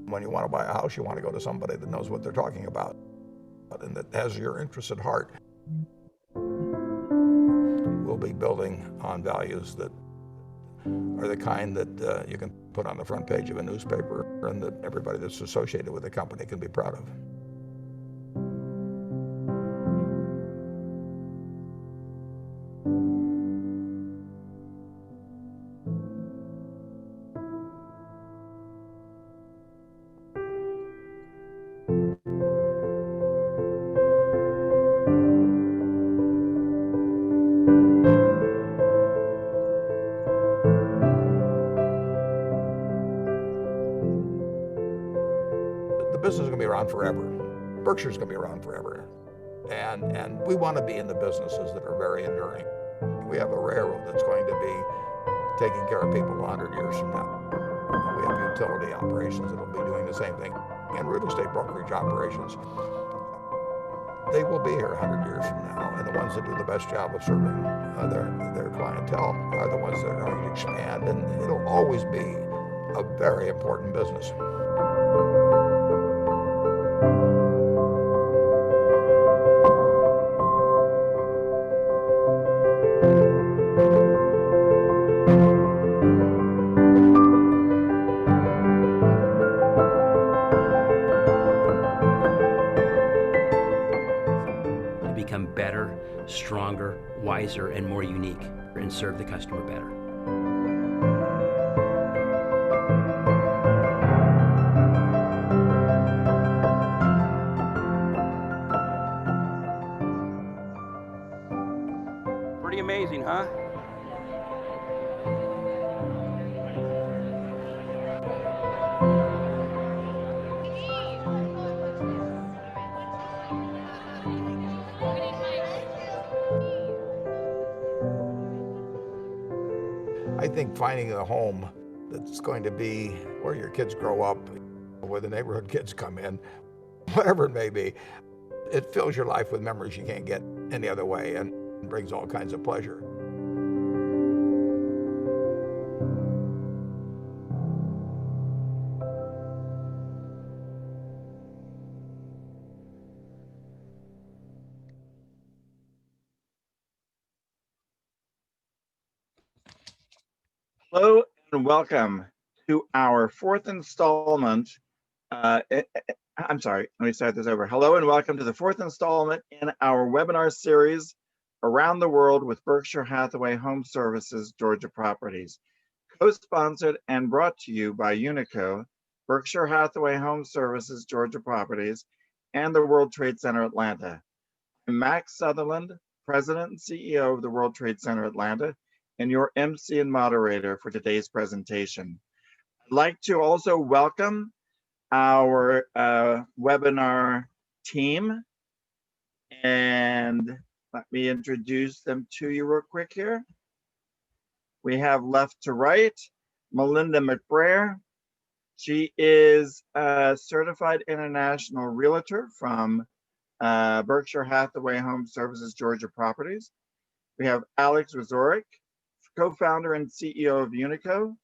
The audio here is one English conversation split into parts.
When you want to buy a house, you want to go to somebody that knows what they're talking about and that has your interests at heart. We'll be building on values that are the kind that you can put on the front page of a newspaper and that everybody that's associated with the company can be proud of. The business is going to be around forever. Berkshire's going to be around forever. And we want to be in the businesses that are very enduring. We have a railroad that's going to be taking care of people 100 years from now. We have utility operations that will be doing the same thing. And real estate brokerage operations, they will be here 100 years from now. And the ones that do the best job of serving their clientele are the ones that are going to expand. And it'll always be a very important business. Become better, stronger, wiser, and more unique, and serve the customer better. Pretty amazing, huh? I think finding a home that's going to be where your kids grow up, where the neighborhood kids come in, whatever it may be, it fills your life with memories you can't get any other way and brings all kinds of pleasure. Hello and welcome to our fourth installment. I'm sorry, let me start this over. Hello and welcome to the fourth installment in our webinar series, Around the World with Berkshire Hathaway Home Services, Georgia Properties, co-sponsored and brought to you by Unico, Berkshire Hathaway Home Services, Georgia Properties, and the World Trade Center Atlanta. I'm Max Sutherland, President and CEO of the World Trade Center Atlanta, and your MC and moderator for today's presentation. I'd like to also welcome our webinar team, and let me introduce them to you real quick here. We have left to right, Melinda McBrayer. She is a certified international realtor from Berkshire Hathaway Home Services, Georgia Properties. We have Alex Wazorek, co-founder and CEO of Unico,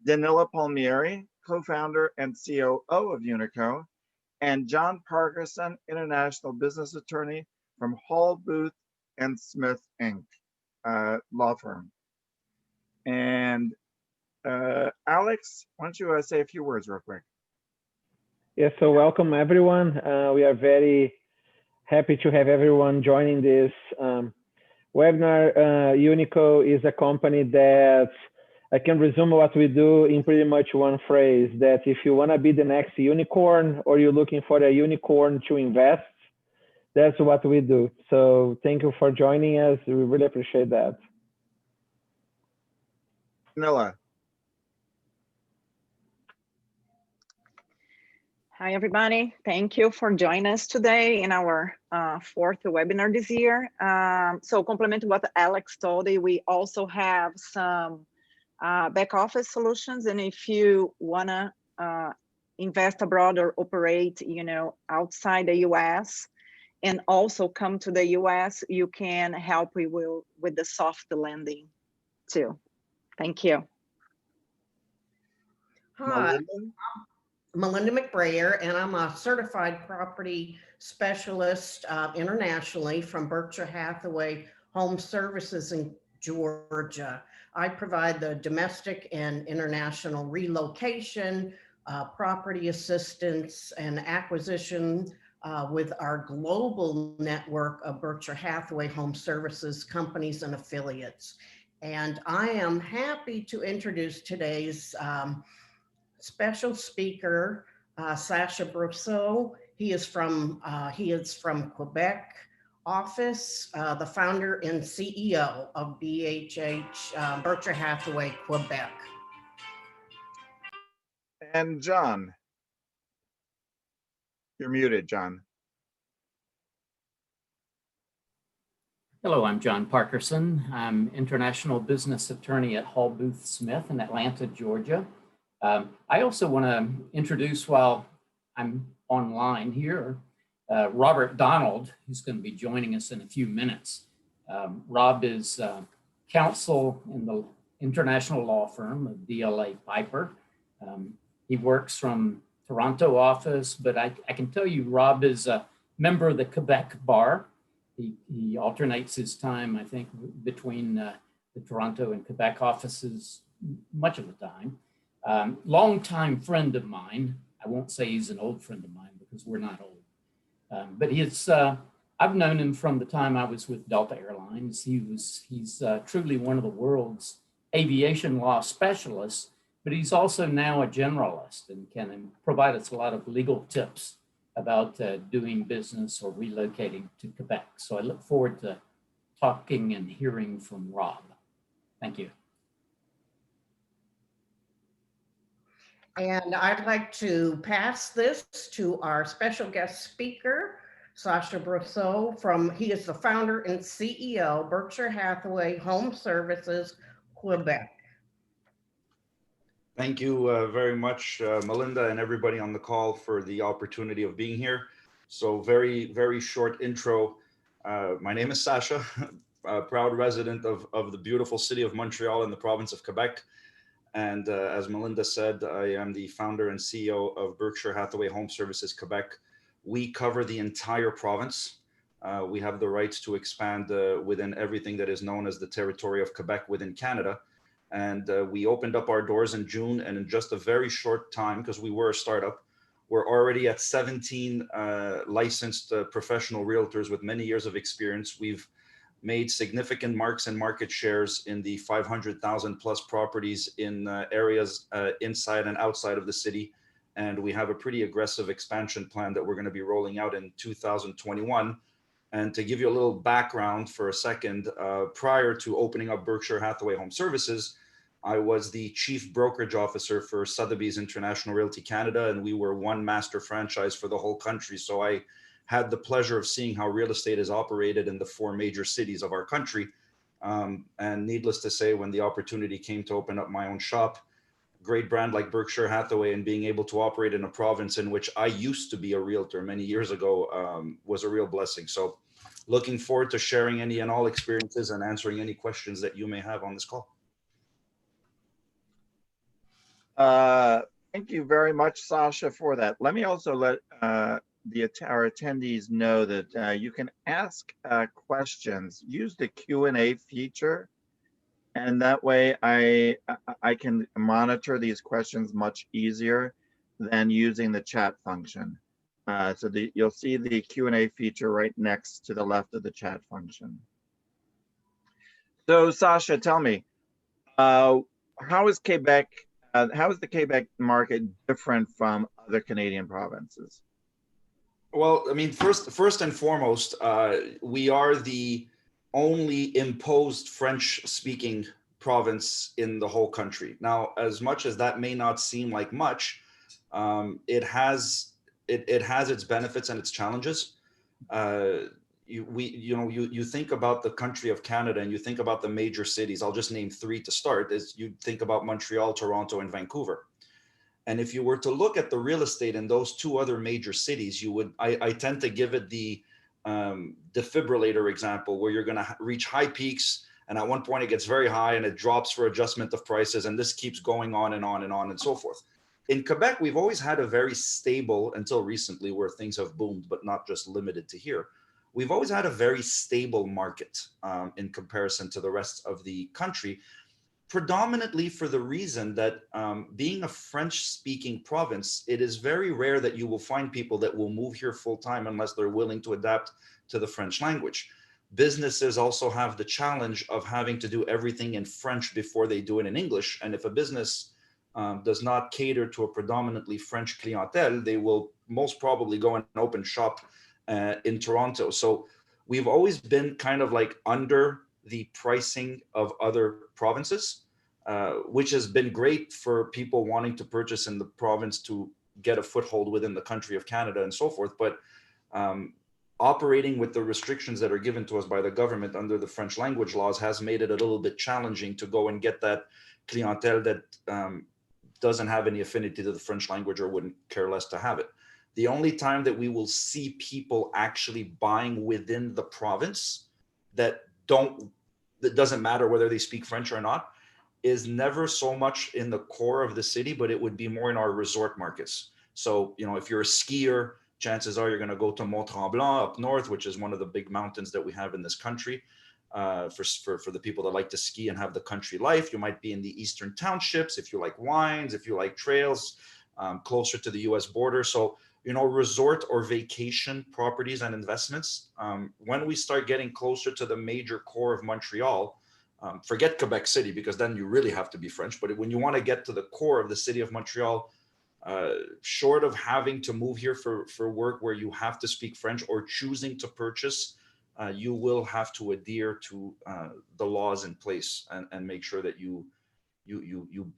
Danila Palmieri, co-founder and COO of Unico, and John Parkerson, international business attorney from Hall, Booth and Smith, Inc. Law firm. And Alex, why don't you say a few words real quick? Yes, so welcome everyone. We are very happy to have everyone joining this webinar. Unico is a company that I can resume what we do in pretty much one phrase, that if you want to be the next unicorn or you're looking for a unicorn to invest, that's what we do. So thank you for joining us. We really appreciate that. Nilla. Hi, everybody. Thank you for joining us today in our fourth webinar this year. So complement what Alex told you, we also have some back office solutions. And if you wanna invest abroad or operate, outside the US and also come to the US, you can help with the soft landing too. Thank you. Hi. Melinda McBrayer, and I'm a certified property specialist internationally from Berkshire Hathaway Home Services in Georgia. I provide the domestic and international relocation, property assistance, and acquisition with our global network of Berkshire Hathaway Home Services companies and affiliates. And I am happy to introduce today's special speaker, Sacha Brousseau. He is from Quebec office, the founder and CEO of BHH, Berkshire Hathaway, Quebec. And John, you're muted, John. Hello, I'm John Parkerson. I'm international business attorney at Hall Booth Smith in Atlanta, Georgia. I also want to introduce, while I'm online here, Robert Donald, who's going to be joining us in a few minutes. Rob is counsel in the international law firm of DLA Piper. He works from Toronto office, but I can tell you Rob is a member of the Quebec bar. He alternates his time, I think, between the Toronto and Quebec offices much of the time. Longtime friend of mine. I won't say he's an old friend of mine because we're not old. But I've known him from the time I was with Delta Airlines. He's truly one of the world's aviation law specialists, but he's also now a generalist and can provide us a lot of legal tips about doing business or relocating to Quebec. So I look forward to talking and hearing from Rob. Thank you. And I'd like to pass this to our special guest speaker, Sacha Brousseau. He is the founder and CEO, Berkshire Hathaway Home Services, Quebec. Thank you very much, Melinda, and everybody on the call for the opportunity of being here. So very, very short intro. My name is Sacha, a proud resident of the beautiful city of Montreal in the province of Quebec. And as Melinda said, I am the founder and CEO of Berkshire Hathaway Home Services, Quebec. We cover the entire province. We have the rights to expand within everything that is known as the territory of Quebec within Canada. And we opened up our doors in June, and in just a very short time, because we were a startup, we're already at 17 licensed professional realtors with many years of experience. We've made significant marks and market shares in the 500,000 plus properties in areas inside and outside of the city. And we have a pretty aggressive expansion plan that we're going to be rolling out in 2021. And to give you a little background for a second, prior to opening up Berkshire Hathaway Home Services, I was the chief brokerage officer for Sotheby's International Realty Canada, and we were one master franchise for the whole country. So I had the pleasure of seeing how real estate is operated in the 4 major cities of our country. And needless to say, when the opportunity came to open up my own shop, great brand like Berkshire Hathaway and being able to operate in a province in which I used to be a realtor many years ago was a real blessing. So looking forward to sharing any and all experiences and answering any questions that you may have on this call. Thank you very much, Sacha, for that. Let me also let our attendees know that you can ask questions. Use the Q&A feature, and that way I can monitor these questions much easier than using the chat function. So you'll see the Q&A feature right next to the left of the chat function. So Sacha, tell me, how is the Quebec market different from other Canadian provinces? Well, I mean, first and foremost, we are the only imposed French-speaking province in the whole country. Now, as much as that may not seem like much, it has its benefits and its challenges. You think about the country of Canada and you think about the major cities. I'll just name 3 to start. Is you think about Montreal, Toronto, and Vancouver. And if you were to look at the real estate in those 2 other major cities, I tend to give it the defibrillator example, where you're going to reach high peaks, and at one point it gets very high and it drops for adjustment of prices, and this keeps going on and on and on and so forth. In Quebec, we've always had a very stable, until recently where things have boomed, but not just limited to here. We've always had a very stable market in comparison to the rest of the country, predominantly for the reason that being a French-speaking province, it is very rare that you will find people that will move here full-time unless they're willing to adapt to the French language. Businesses also have the challenge of having to do everything in French before they do it in English. And if a business does not cater to a predominantly French clientele, they will most probably go and open shop in Toronto. So we've always been kind of like under the pricing of other provinces, which has been great for people wanting to purchase in the province to get a foothold within the country of Canada and so forth. But operating with the restrictions that are given to us by the government under the French language laws has made it a little bit challenging to go and get that clientele that doesn't have any affinity to the French language or wouldn't care less to have it. The only time that we will see people actually buying within the province that doesn't matter whether they speak French or not is never so much in the core of the city, but it would be more in our resort markets. So, you know, if you're a skier, chances are you're going to go to Mont Tremblant up north, which is one of the big mountains that we have in this country. For the people that like to ski and have the country life, you might be in the eastern townships if you like wines, if you like trails, closer to the US border. So, you know, resort or vacation properties and investments, when we start getting closer to the major core of Montreal, forget Quebec City, because then you really have to be French. But when you want to get to the core of the city of Montreal, short of having to move here for work where you have to speak French or choosing to purchase, you will have to adhere to the laws in place and make sure that you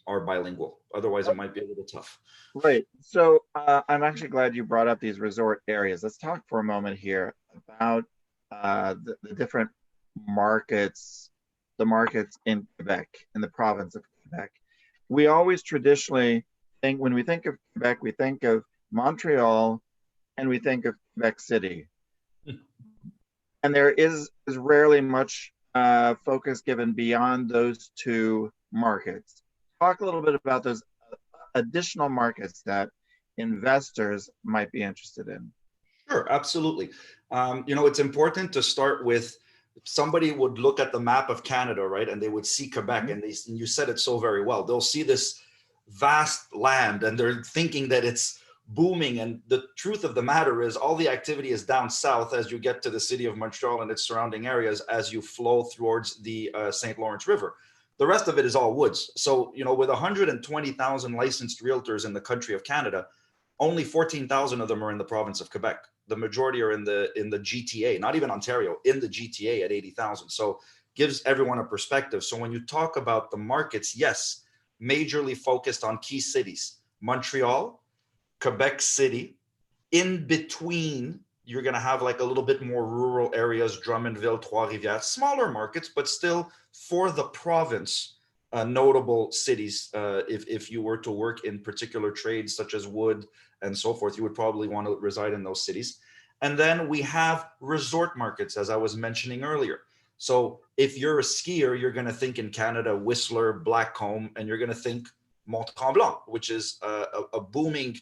are bilingual. Otherwise, it might be a little tough. Right. So I'm actually glad you brought up these resort areas. Let's talk for a moment here about the different markets, the markets in Quebec, in the province of Quebec. We always traditionally think, when we think of Quebec, we think of Montreal and we think of Quebec City. And there is rarely much focus given beyond those two markets. Talk a little bit about those additional markets that investors might be interested in. Sure, absolutely. You know, it's important to start with, somebody would look at the map of Canada, right? And they would see Quebec, and you said it so very well. They'll see this vast land and they're thinking that it's booming. And the truth of the matter is all the activity is down south as you get to the city of Montreal and its surrounding areas as you flow towards the St. Lawrence River. The rest of it is all woods. So, you know, with 120,000 licensed realtors in the country of Canada, only 14,000 of them are in the province of Quebec. The majority are in the GTA, not even Ontario, in the GTA at 80,000. So gives everyone a perspective. So when you talk about the markets, yes, majorly focused on key cities, Montreal, Quebec City. In between, you're going to have like a little bit more rural areas, Drummondville, Trois-Rivières, smaller markets, but still for the province, notable cities. If you were to work in particular trades such as wood and so forth, you would probably want to reside in those cities. And then we have resort markets, as I was mentioning earlier. So if you're a skier, you're going to think in Canada, Whistler, Blackcomb, and you're going to think Mont Tremblant, which is a booming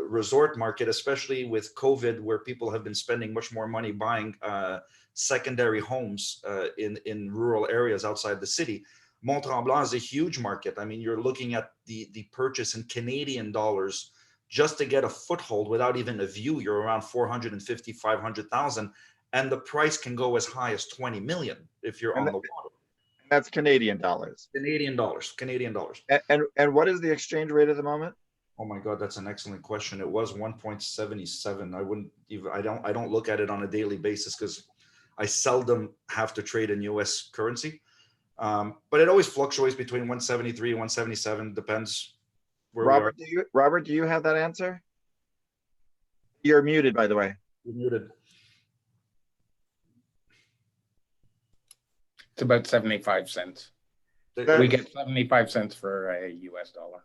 resort market, especially with COVID, where people have been spending much more money buying secondary homes in rural areas outside the city. Mont Tremblant is a huge market. I mean, you're looking at the purchase in Canadian dollars just to get a foothold without even a view. You're around 450, 500,000. And the price can go as high as 20 million if you're on the water. That's Canadian dollars. Canadian dollars. And what is the exchange rate at the moment? Oh my God, that's an excellent question. It was 1.77. I wouldn't even, I don't look at it on a daily basis because I seldom have to trade in US currency. But it always fluctuates between 173 and 177, depends where Robert, Robert, do you have that answer? You're muted, by the way. You're muted. It's about 75 cents. We get 75 cents for a US dollar.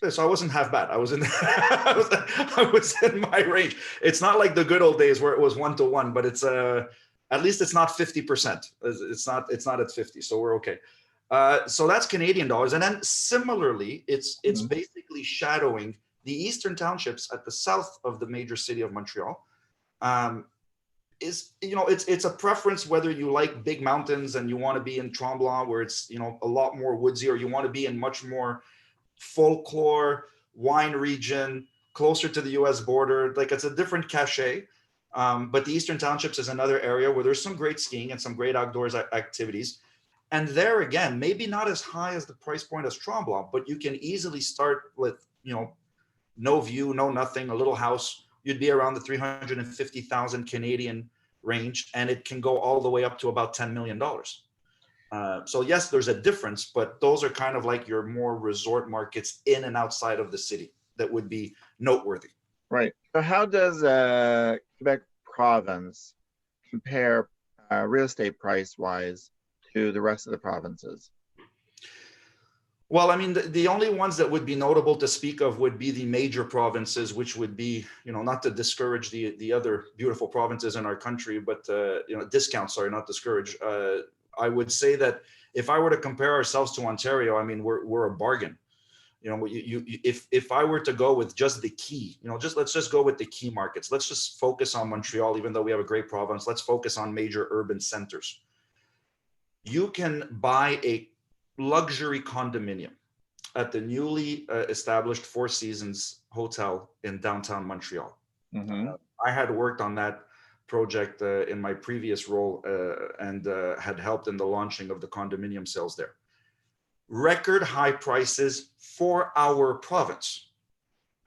So I wasn't half bad. I was in I was in my range. It's not like the good old days where it was 1-to-1, but it's at least it's not 50%. It's not at 50, so we're okay. So that's Canadian dollars. And then similarly, it's basically shadowing the eastern townships at the south of the major city of Montreal. It's a preference whether you like big mountains and you want to be in Tremblant where it's, a lot more woodsy, or you want to be in much more folklore, wine region, closer to the US border. Like, it's a different cachet. But the Eastern Townships is another area where there's some great skiing and some great outdoors activities. And there again, maybe not as high as the price point as Tremblant, but you can easily start with, no view, no nothing, a little house. You'd be around the 350,000 Canadian range, and it can go all the way up to about $10 million. So yes, there's a difference, but those are kind of like your more resort markets in and outside of the city that would be noteworthy. Right. So how does Quebec province compare real estate price-wise to the rest of the provinces? Well, I mean, the only ones that would be notable to speak of would be the major provinces, which would be, not to discourage the other beautiful provinces in our country, but, discount, sorry, not discourage. I would say that if I were to compare ourselves to Ontario, I mean, we're a bargain. If I were to go with just the key, let's just go with the key markets. Let's just focus on Montreal, even though we have a great province. Let's focus on major urban centers. You can buy a luxury condominium at the newly established Four Seasons Hotel in downtown Montreal. I had worked on that project in my previous role and had helped in the launching of the condominium sales there. Record high prices for our province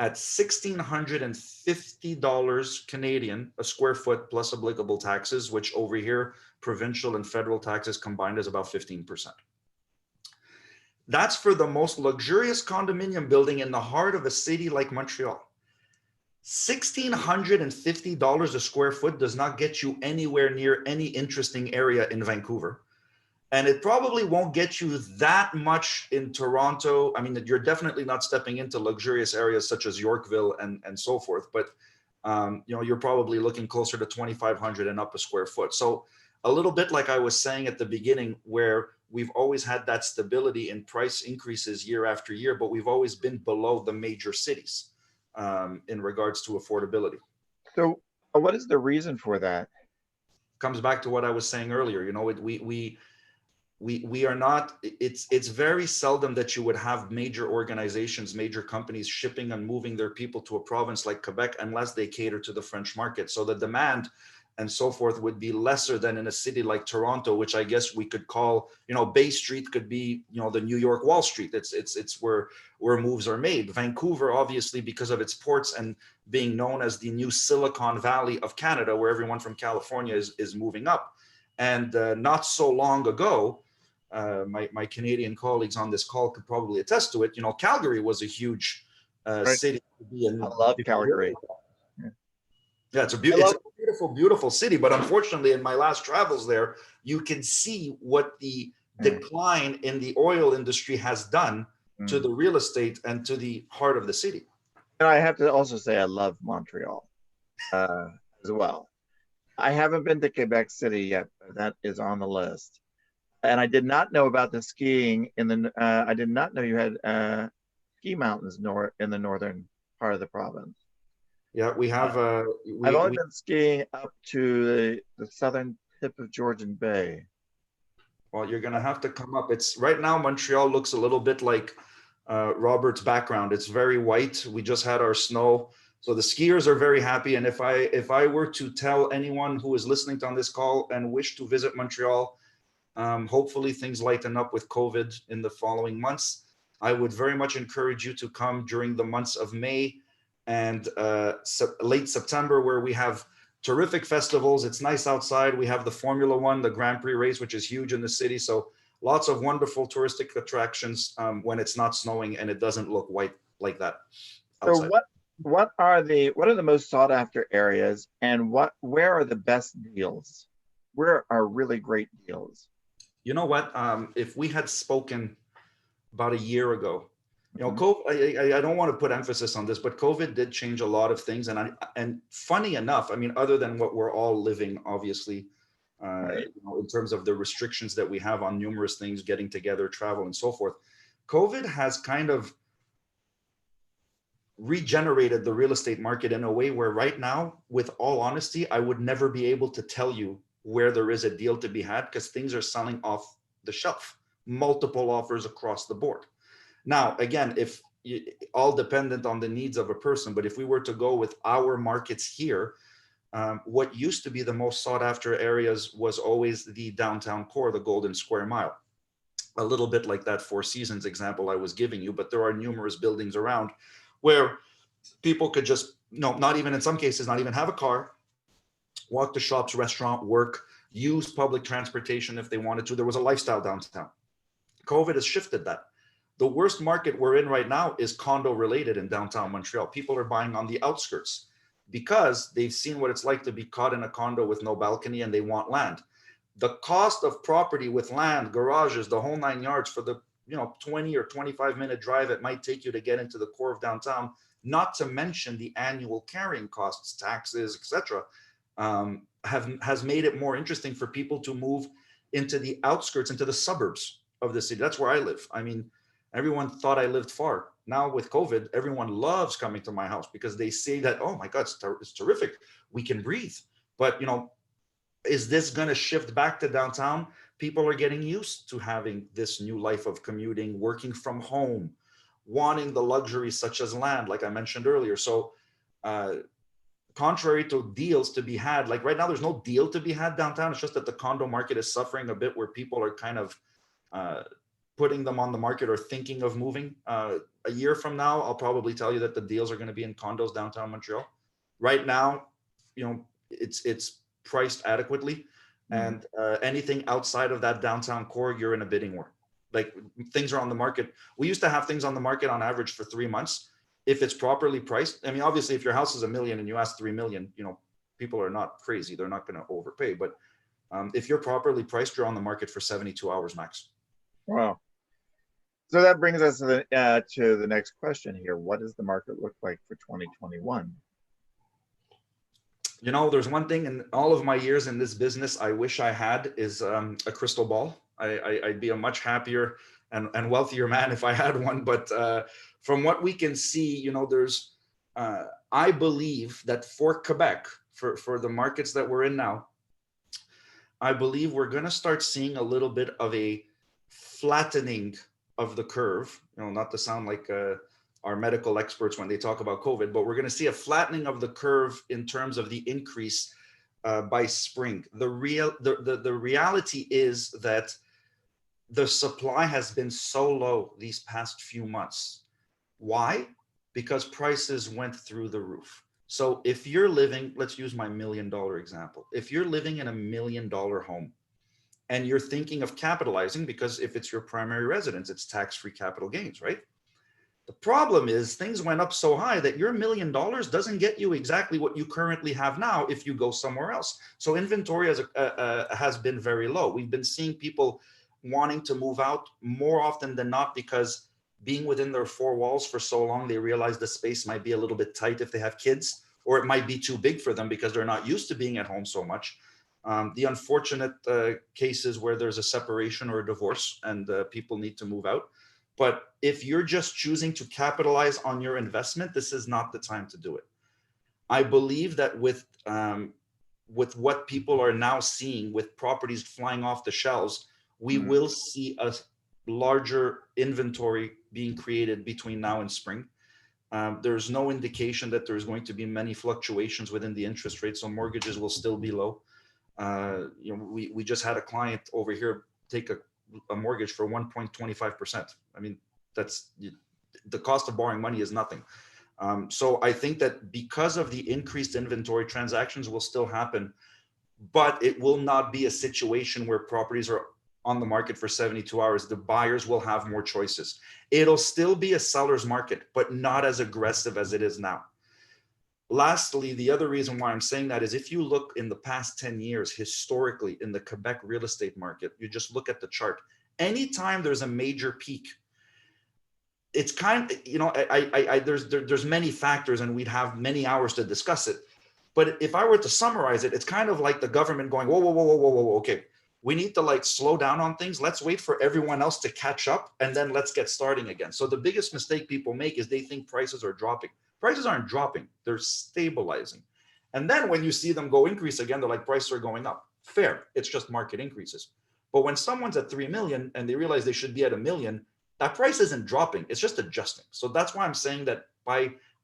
at $1,650 Canadian a square foot plus applicable taxes, which over here, provincial and federal taxes combined is about 15%. That's for the most luxurious condominium building in the heart of a city like Montreal. $1,650 a square foot does not get you anywhere near any interesting area in Vancouver. And it probably won't get you that much in Toronto. I mean, you're definitely not stepping into luxurious areas such as Yorkville and so forth, but you're probably looking closer to 2,500 and up a square foot. So a little bit like I was saying at the beginning, where we've always had that stability in price increases year after year, but we've always been below the major cities in regards to affordability. So what is the reason for that? Comes back to what I was saying earlier. We are not, it's very seldom that you would have major organizations, major companies shipping and moving their people to a province like Quebec unless they cater to the French market. So the demand and so forth would be lesser than in a city like Toronto, which I guess we could call, Bay Street could be, the New York Wall Street. It's where moves are made. Vancouver, obviously, because of its ports and being known as the new Silicon Valley of Canada, where everyone from California is moving up. And not so long ago, my Canadian colleagues on this call could probably attest to it. Calgary was a huge city to be in. I love Calgary. Yeah, it's a beautiful, beautiful city. But unfortunately, in my last travels there, you can see what the decline in the oil industry has done to the real estate and to the heart of the city. And I have to also say I love Montreal as well. I haven't been to Quebec City yet, but that is on the list. And I did not know about the skiing I did not know you had ski mountains in the northern part of the province. Yeah, we have. I've only been skiing up to the southern tip of Georgian Bay. Well, you're going to have to come up. It's right now, Montreal looks a little bit like Robert's background. It's very white. We just had our snow. So the skiers are very happy. And if I were to tell anyone who is listening on this call and wish to visit Montreal, hopefully things lighten up with COVID in the following months, I would very much encourage you to come during the months of May and late September, where we have terrific festivals. It's nice outside. We have the Formula One, the Grand Prix race, which is huge in the city. So lots of wonderful touristic attractions when it's not snowing and it doesn't look white like that outside. So what are the most sought after areas, and where are the best deals? Where are really great deals? You know what? If we had spoken about a year ago, COVID, I don't want to put emphasis on this, but COVID did change a lot of things. And funny enough, I mean, other than what we're all living, obviously, in terms of the restrictions that we have on numerous things, getting together, travel, and so forth. COVID has kind of regenerated the real estate market in a way where right now, with all honesty, I would never be able to tell you where there is a deal to be had because things are selling off the shelf, multiple offers across the board. Now, again, if all dependent on the needs of a person, but if we were to go with our markets here, what used to be the most sought after areas was always the downtown core, the Golden Square Mile. A little bit like that Four Seasons example I was giving you, but there are numerous buildings around where people could just, not even in some cases, not even have a car, walk to shops, restaurant, work, use public transportation if they wanted to. There was a lifestyle downtown. COVID has shifted that. The worst market we're in right now is condo related in downtown Montreal. People are buying on the outskirts because they've seen what it's like to be caught in a condo with no balcony and they want land. The cost of property with land, garages, the whole 9 yards for the 20 or 25-minute drive it might take you to get into the core of downtown, not to mention the annual carrying costs, taxes, etc., has made it more interesting for people to move into the outskirts, into the suburbs of the city. That's where I live. I mean, everyone thought I lived far. Now with COVID, everyone loves coming to my house because they say that, oh my God, it's terrific. We can breathe. But, is this going to shift back to downtown? People are getting used to having this new life of commuting, working from home, wanting the luxuries such as land, like I mentioned earlier. So contrary to deals to be had, like right now, there's no deal to be had downtown. It's just that the condo market is suffering a bit where people are kind of putting them on the market or thinking of moving. A year from now, I'll probably tell you that the deals are going to be in condos downtown Montreal. Right now, it's priced adequately, and anything outside of that downtown core, you're in a bidding war. Like things are on the market. We used to have things on the market on average for 3 months. If it's properly priced, I mean, obviously, if your house is $1 million and you ask $3 million, people are not crazy. They're not going to overpay. But if you're properly priced, you're on the market for 72 hours max. Wow. So that brings us to the next question here. What does the market look like for 2021? There's one thing in all of my years in this business I wish I had is a crystal ball. I'd be a much happier and wealthier man if I had one. But from what we can see, there's, I believe that for Quebec, for the markets that we're in now, I believe we're going to start seeing a little bit of a flattening of the curve, not to sound like our medical experts when they talk about COVID, but we're going to see a flattening of the curve in terms of the increase by spring. The reality is that the supply has been so low these past few months. Why? Because prices went through the roof. So if you're living, let's use my $1 million example. If you're living in a $1 million home and you're thinking of capitalizing, because if it's your primary residence, it's tax-free capital gains, right? The problem is things went up so high that your $1 million doesn't get you exactly what you currently have now if you go somewhere else. So inventory has been very low. We've been seeing people wanting to move out more often than not because being within their four walls for so long, they realize the space might be a little bit tight if they have kids, or it might be too big for them because they're not used to being at home so much. The unfortunate cases where there's a separation or a divorce and people need to move out. But if you're just choosing to capitalize on your investment, this is not the time to do it. I believe that with what people are now seeing with properties flying off the shelves, we will see a larger inventory being created between now and spring. There's no indication that there's going to be many fluctuations within the interest rate, so mortgages will still be low. We just had a client over here take a mortgage for 1.25%. I mean, that's the cost of borrowing money is nothing. So I think that because of the increased inventory, transactions will still happen, but it will not be a situation where properties are on the market for 72 hours. The buyers will have more choices. It'll still be a seller's market, but not as aggressive as it is now. Lastly, the other reason why I'm saying that is if you look in the past 10 years, historically in the Quebec real estate market, you just look at the chart. Anytime there's a major peak, it's kind of, there's many factors and we'd have many hours to discuss it. But if I were to summarize it, it's kind of like the government going, whoa, whoa, whoa, whoa, whoa, whoa, okay. We need to like slow down on things. Let's wait for everyone else to catch up and then let's get starting again. So the biggest mistake people make is they think prices are dropping. Prices aren't dropping, they're stabilizing. And then when you see them go increase again, they're like, prices are going up. Fair, it's just market increases. But when someone's at 3 million and they realize they should be at 1 million, that price isn't dropping, it's just adjusting. So that's why I'm saying that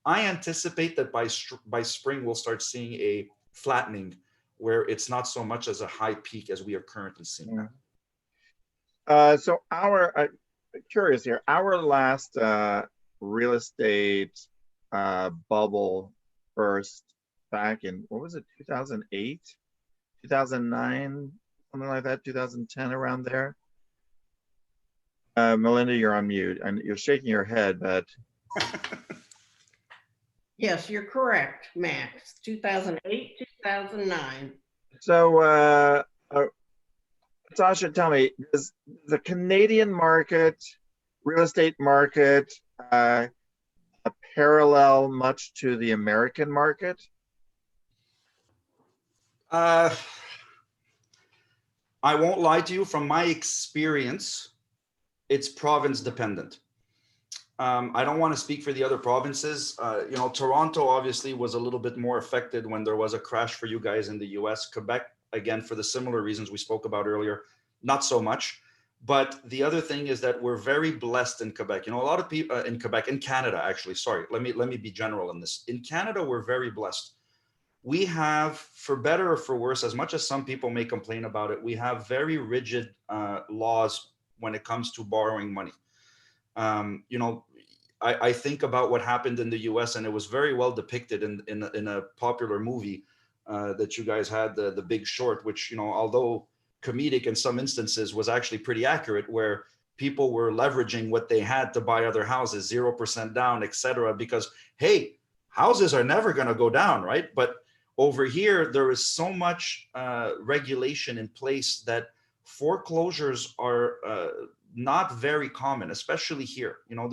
I anticipate that by spring, we'll start seeing a flattening where it's not so much as a high peak as we are currently seeing. So curious here, our last real estate bubble burst back in, what was it, 2008, 2009, something like that, 2010, around there. Melinda, you're on mute and you're shaking your head, but. Yes, you're correct, Max. 2008, 2009. So, Sasha, tell me, does the Canadian market, real estate market, parallel much to the American market? I won't lie to you, from my experience, it's province dependent. I don't want to speak for the other provinces. You know, Toronto obviously was a little bit more affected when there was a crash for you guys in the US. Quebec, again, for the similar reasons we spoke about earlier, not so much. But the other thing is that we're very blessed in Quebec. You know, a lot of people in Quebec, in Canada, actually, sorry, let me be general in this. In Canada, we're very blessed. We have, for better or for worse, as much as some people may complain about it, we have very rigid laws when it comes to borrowing money. You know, I think about what happened in the US, and it was very well depicted in a popular movie that you guys had, the Big Short, which, you know, although comedic in some instances, was actually pretty accurate, where people were leveraging what they had to buy other houses, 0% down, etc., because, hey, houses are never going to go down, right? But over here, there is so much regulation in place that foreclosures are not very common, especially here. You know,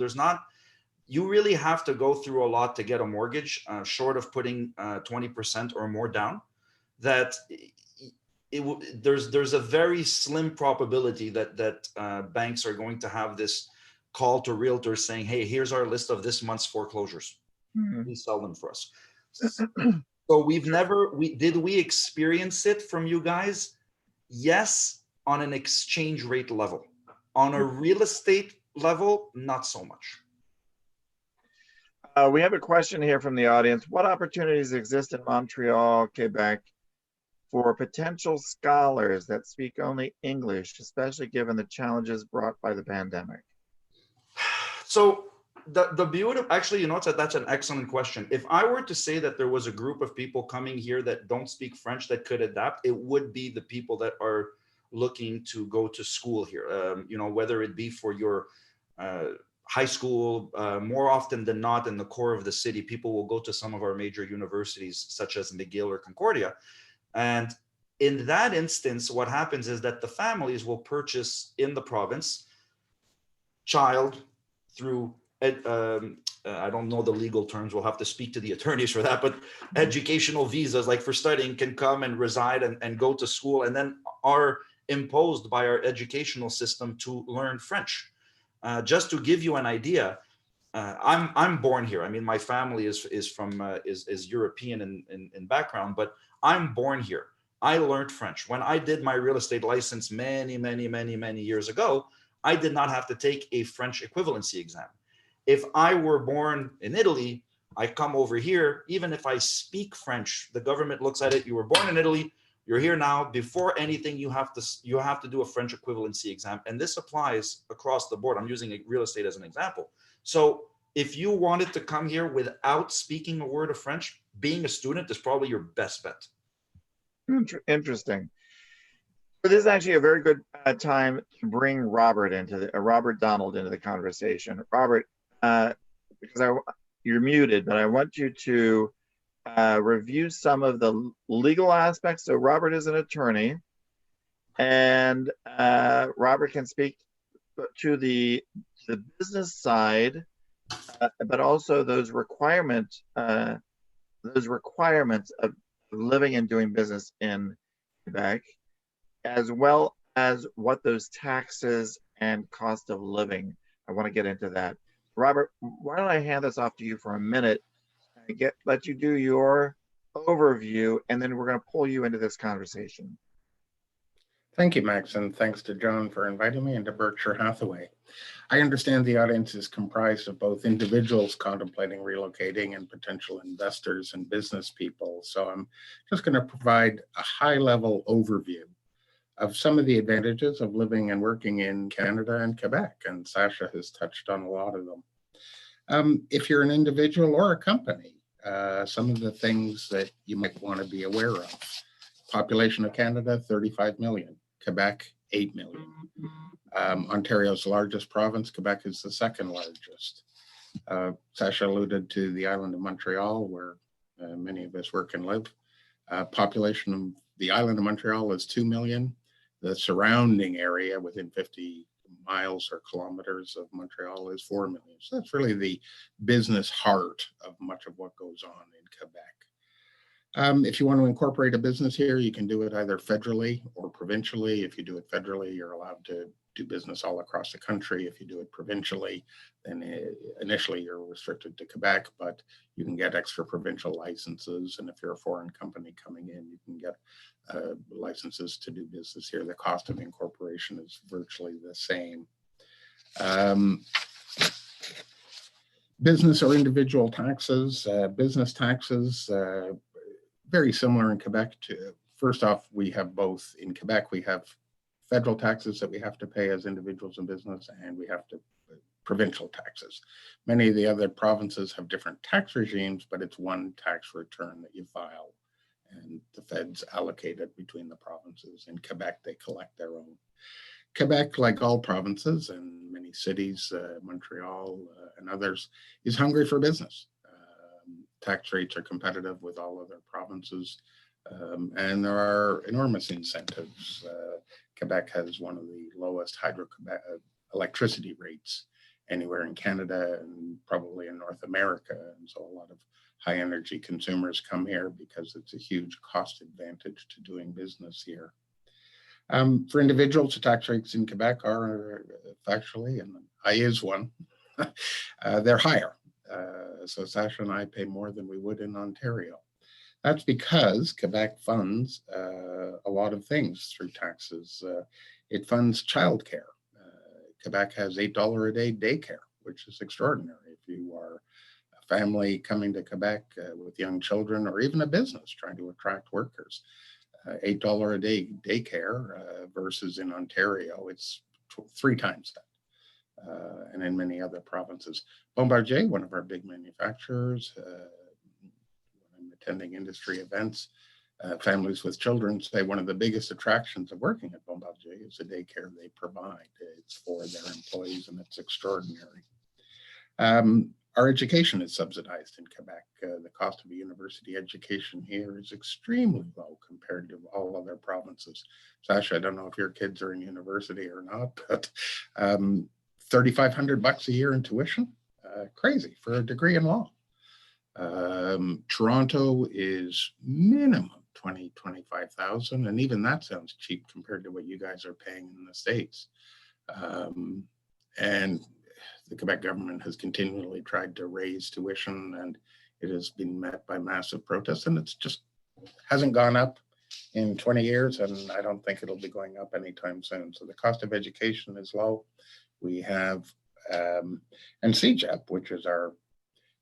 you really have to go through a lot to get a mortgage, short of putting 20% or more down. That there's a very slim probability that banks are going to have this call to realtors saying, hey, here's our list of this month's foreclosures. Please sell them for us. So did we experience it from you guys? Yes, on an exchange rate level. On a real estate level, not so much. We have a question here from the audience. What opportunities exist in Montreal, Quebec, for potential scholars that speak only English, especially given the challenges brought by the pandemic? So the beauty of, actually, you know, that's an excellent question. If I were to say that there was a group of people coming here that don't speak French that could adapt, it would be the people that are looking to go to school here. You know, whether it be for your high school, more often than not in the core of the city, people will go to some of our major universities such as McGill or Concordia. And in that instance, what happens is that the families will purchase in the province child through, I don't know the legal terms, we'll have to speak to the attorneys for that, but educational visas, like for studying, can come and reside and go to school, and then are imposed by our educational system to learn French. Just to give you an idea, I'm born here. I mean, my family is European in background, but I'm born here. I learned French. When I did my real estate license many years ago, I did not have to take a French equivalency exam. If I were born in Italy, I come over here, even if I speak French, the government looks at it, you were born in Italy, you're here now, before anything, you have to do a French equivalency exam. And this applies across the board. I'm using real estate as an example. So if you wanted to come here without speaking a word of French, being a student is probably your best bet. Interesting. So this is actually a very good time to bring Robert Donald into the conversation. Robert, because you're muted, but I want you to review some of the legal aspects. So Robert is an attorney, and Robert can speak to the business side, but also those requirements of living and doing business in Quebec, as well as what those taxes and cost of living. I want to get into that. Robert, why don't I hand this off to you for a minute and let you do your overview, and then we're going to pull you into this conversation. Thank you, Max, and thanks to John for inviting me, and to Berkshire Hathaway. I understand the audience is comprised of both individuals contemplating relocating and potential investors and business people. So I'm just going to provide a high-level overview of some of the advantages of living and working in Canada and Quebec, and Sasha has touched on a lot of them. If you're an individual or a company, some of the things that you might want to be aware of. Population of Canada, 35 million. Quebec, 8 million. Ontario's largest province, Quebec is the second largest. Sasha alluded to the island of Montreal, where many of us work and live. Population of the island of Montreal is 2 million. The surrounding area within 50 miles or kilometers of Montreal is 4 million. So that's really the business heart of much of what goes on in Quebec. If you want to incorporate a business here, you can do it either federally or provincially. If you do it federally, you're allowed to do business all across the country. If you do it provincially, then initially you're restricted to Quebec, but you can get extra provincial licenses. And if you're a foreign company coming in, you can get licenses to do business here. The cost of incorporation is virtually the same. Business or individual taxes, business taxes, very similar in Quebec to, first off, we have both. In Quebec, we have federal taxes that we have to pay as individuals and business, and we have to provincial taxes. Many of the other provinces have different tax regimes, but it's one tax return that you file, and the feds allocate it between the provinces. In Quebec, they collect their own. Quebec, like all provinces and many cities, Montreal and others, is hungry for business. Tax rates are competitive with all other provinces, and there are enormous incentives. Quebec has one of the lowest electricity rates anywhere in Canada and probably in North America. And so a lot of high energy consumers come here because it's a huge cost advantage to doing business here. For individuals, the tax rates in Quebec are factually, and I is one, they're higher. So Sasha and I pay more than we would in Ontario. That's because Quebec funds a lot of things through taxes. It funds childcare. Quebec has $8 a day daycare, which is extraordinary. If you are a family coming to Quebec with young children, or even a business trying to attract workers, $8 a day daycare versus in Ontario, it's 3 times that. And in many other provinces. Bombardier, one of our big manufacturers, when I'm attending industry events, families with children say one of the biggest attractions of working at Bombardier is the daycare they provide. It's for their employees, and it's extraordinary. Our education is subsidized in Quebec. The cost of a university education here is extremely low compared to all other provinces. Sasha, I don't know if your kids are in university or not, but $3,500 a year in tuition, crazy for a degree in law. Toronto is minimum 20, 25,000, and even that sounds cheap compared to what you guys are paying in the States. And the Quebec government has continually tried to raise tuition, and it has been met by massive protests, and it's just hasn't gone up in 20 years, and I don't think it'll be going up anytime soon. So the cost of education is low. We have, and CEGEP, which is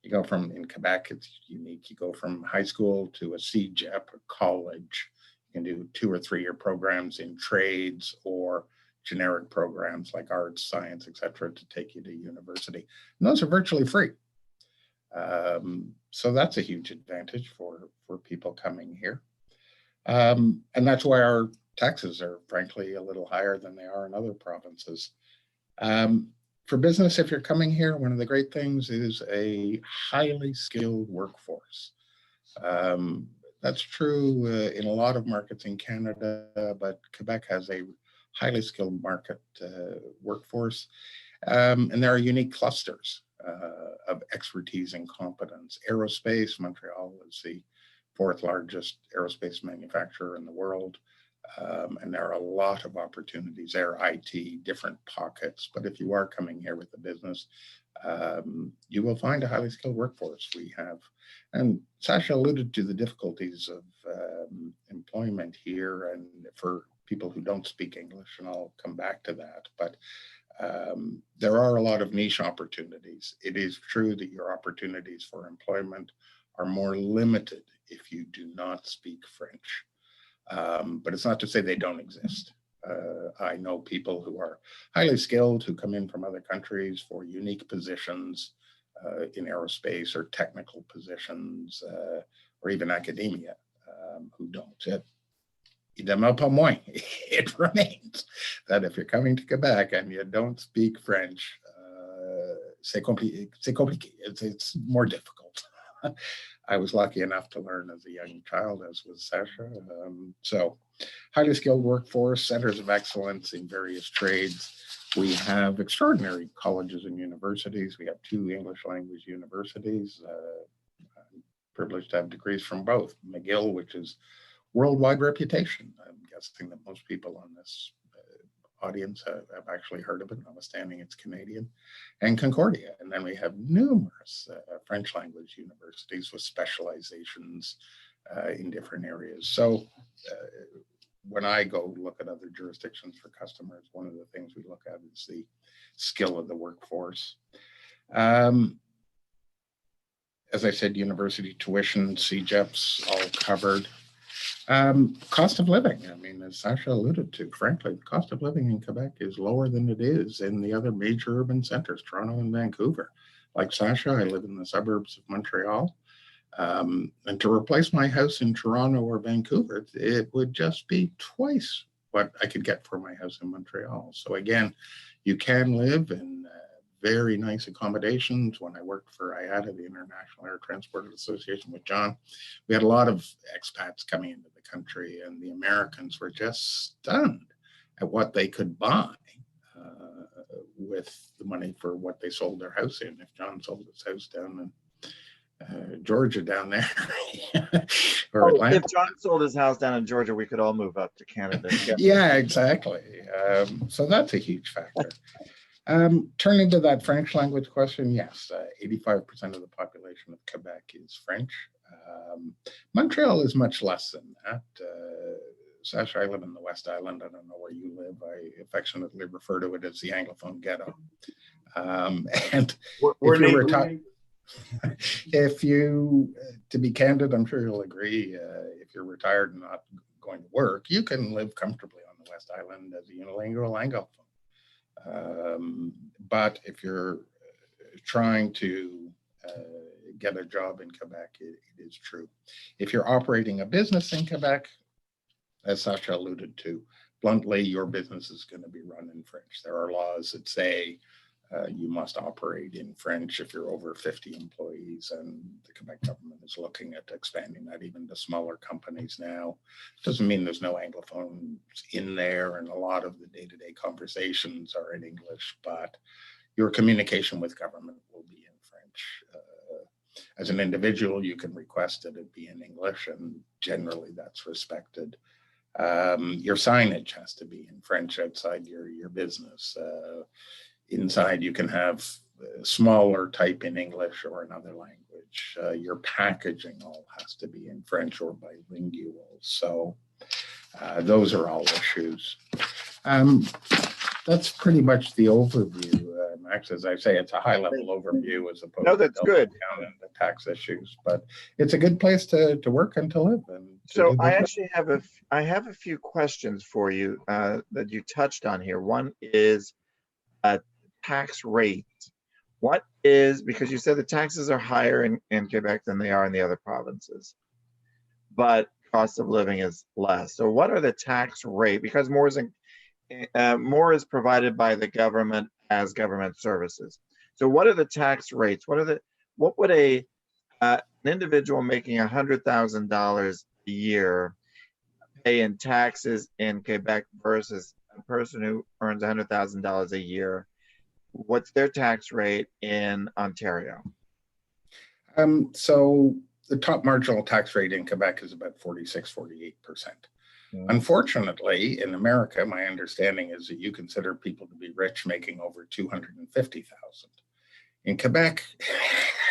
you go from, in Quebec, it's unique. You go from high school to a CEGEP, a college. You can do 2 or 3 year programs in trades or generic programs like arts, science, et cetera, to take you to university. And those are virtually free. So that's a huge advantage for people coming here. And that's why our taxes are frankly a little higher than they are in other provinces. For business, if you're coming here, one of the great things is a highly skilled workforce. That's true in a lot of markets in Canada, but Quebec has a highly skilled market workforce. And there are unique clusters of expertise and competence. Aerospace, Montreal is the fourth largest aerospace manufacturer in the world. And there are a lot of opportunities there, IT, different pockets. But if you are coming here with a business, you will find a highly skilled workforce we have. And Sasha alluded to the difficulties of employment here and for people who don't speak English, and I'll come back to that. But there are a lot of niche opportunities. It is true that your opportunities for employment are more limited if you do not speak French. But it's not to say they don't exist. I know people who are highly skilled who come in from other countries for unique positions in aerospace or technical positions or even academia who don't. Il demeure pas moins. It remains that if you're coming to Quebec and you don't speak French, c'est compliqué. It's more difficult. I was lucky enough to learn as a young child, as was Sasha. So highly skilled workforce, centers of excellence in various trades. We have extraordinary colleges and universities. We have 2 English language universities. I'm privileged to have degrees from both. McGill, which is worldwide reputation. I'm guessing that most people on this audience have actually heard of it, notwithstanding it's Canadian, and Concordia. And then we have numerous French language universities with specializations in different areas. So when I go look at other jurisdictions for customers, one of the things we look at is the skill of the workforce. As I said, university tuition, CJEPs, all covered. Cost of living, I mean, as Sasha alluded to, frankly, the cost of living in Quebec is lower than it is in the other major urban centers, Toronto and Vancouver. Like Sasha, I live in the suburbs of Montreal. And to replace my house in Toronto or Vancouver, it would just be twice what I could get for my house in Montreal. So again, you can live in very nice accommodations. When I worked for IATA, the International Air Transport Association with John, we had a lot of expats coming into the country, and the Americans were just stunned at what they could buy with the money for what they sold their house in. If John sold his house down in Georgia down there, or Atlanta. If John sold his house down in Georgia, we could all move up to Canada. Yeah, exactly. So that's a huge factor. Turning to that French language question, yes, 85% of the population of Quebec is French. Montreal is much less than that. Sasha, I live in the West Island. I don't know where you live. I affectionately refer to it as the Anglophone ghetto. And if you, to be candid, I'm sure you'll agree, if you're retired and not going to work, you can live comfortably on the West Island as a unilingual Anglophone. But if you're trying to get a job in Quebec, it is true. If you're operating a business in Quebec, as Sasha alluded to, bluntly, your business is going to be run in French. There are laws that say you must operate in French if you're over 50 employees, and the Quebec government is looking at expanding that even to smaller companies now. Doesn't mean there's no Anglophones in there, and a lot of the day-to-day conversations are in English, but your communication with government will be in French. As an individual, you can request that it be in English, and generally that's respected. Your signage has to be in French outside your business. Inside, you can have smaller type in English or another language. Your packaging all has to be in French or bilingual. So those are all issues. That's pretty much the overview, Max. As I say, it's a high-level overview as opposed that's to good. The tax issues, but it's a good place to work and to live. And so I actually have a few questions for you that you touched on here. One is tax rate. What is, because you said the taxes are higher in Quebec than they are in the other provinces, but cost of living is less. So what are the tax rate? Because more is provided by the government as government services. So what are the tax rates? What would an individual making $100,000 a year pay in taxes in Quebec versus a person who earns $100,000 a year? What's their tax rate in Ontario? So the top marginal tax rate in Quebec is about 46, 48%. Mm. Unfortunately, in America, my understanding is that you consider people to be rich making over 250,000. In Quebec,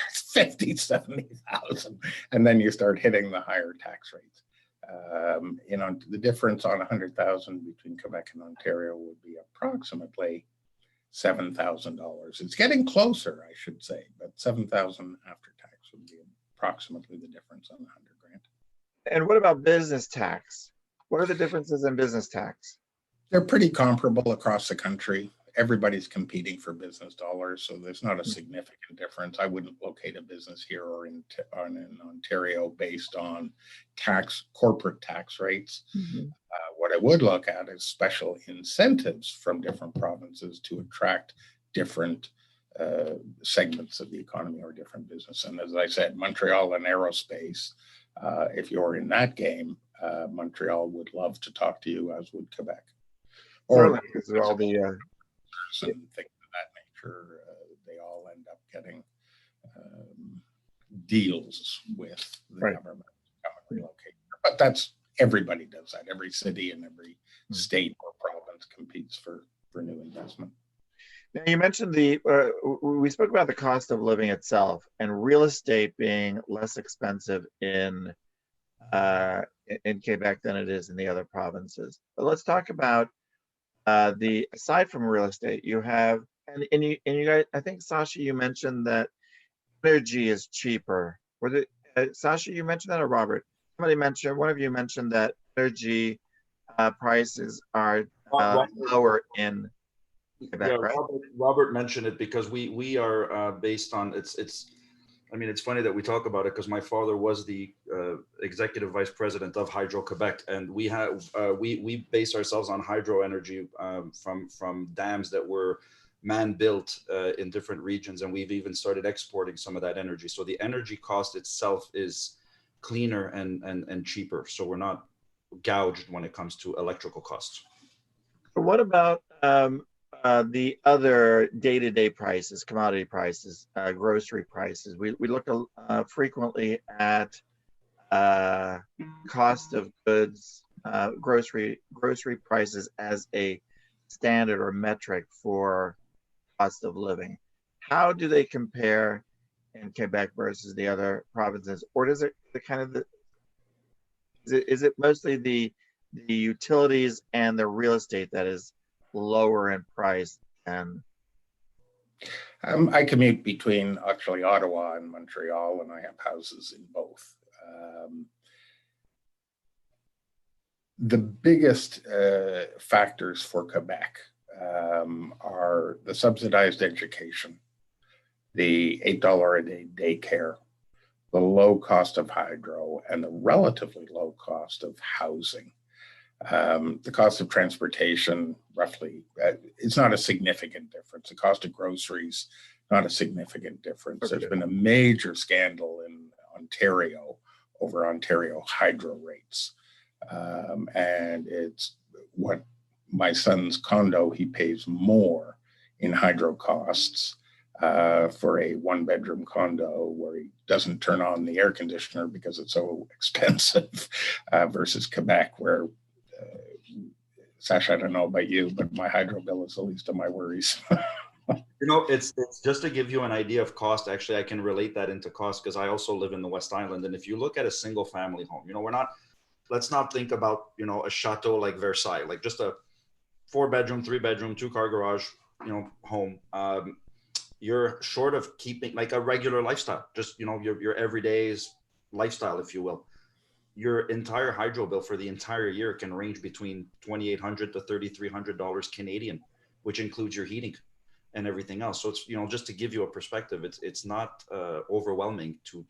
it's 50, 70,000, and then you start hitting the higher tax rates. You know, the difference on 100,000 between Quebec and Ontario would be approximately $7,000. It's getting closer, I should say, but 7,000 after tax would be approximately the difference on 100 grand. And what about business tax? What are the differences in business tax? They're pretty comparable across the country. Everybody's competing for business dollars, so there's not a significant difference. I wouldn't locate a business here or in Ontario based on corporate tax rates. What I would look at is special incentives from different provinces to attract different segments of the economy or different business. And as I said, Montreal and aerospace, if you're in that game, Montreal would love to talk to you, as would Quebec. Certainly, because of all the and things of that nature, they all end up getting deals with the government to come and relocate. But that's, everybody does that. Every city and every state or province competes for new investment. Now you mentioned we spoke about the cost of living itself and real estate being less expensive in Quebec than it is in the other provinces. But let's talk about aside from real estate, you have and you guys, I think Sasha, you mentioned that energy is cheaper. Was it Sasha you mentioned that, or Robert? One of you mentioned that energy prices are lower in Quebec, right? Robert mentioned it because we are based on it's I mean, it's funny that we talk about it because my father was the executive vice president of Hydro-Quebec, and we base ourselves on hydro energy from dams that were man-built in different regions, and we've even started exporting some of that energy. So the energy cost itself is cleaner and cheaper, so we're not gouged when it comes to electrical costs. What about the other day-to-day prices, commodity prices, grocery prices? We look frequently at cost of goods, grocery prices as a standard or metric for cost of living. How do they compare in Quebec versus the other provinces, or does it is it mostly the utilities and the real estate that is lower in price? And I commute between actually Ottawa and Montreal, and I have houses in both. The biggest factors for Quebec are the subsidized education, the $8 a day daycare, the low cost of hydro, and the relatively low cost of housing. The cost of transportation, roughly, it's not a significant difference. The cost of groceries, not a significant difference. There's been a major scandal in Ontario over Ontario hydro rates. And it's what my son's condo, he pays more in hydro costs for a one-bedroom condo where he doesn't turn on the air conditioner because it's so expensive versus Quebec, where Sasha, I don't know about you, but my hydro bill is the least of my worries. You know, it's just to give you an idea of cost. Actually, I can relate that into cost because I also live in the West Island. And if you look at a single family home, you know, let's not think about, you know, a chateau like Versailles, like just a 4-bedroom, 3-bedroom, 2-car garage, you know, home. You're short of keeping like a regular lifestyle, just, you know, your everyday's lifestyle, if you will. Your entire hydro bill for the entire year can range between $2,800 to $3,300 Canadian, which includes your heating and everything else. So it's, you know, just to give you a perspective, it's not overwhelming to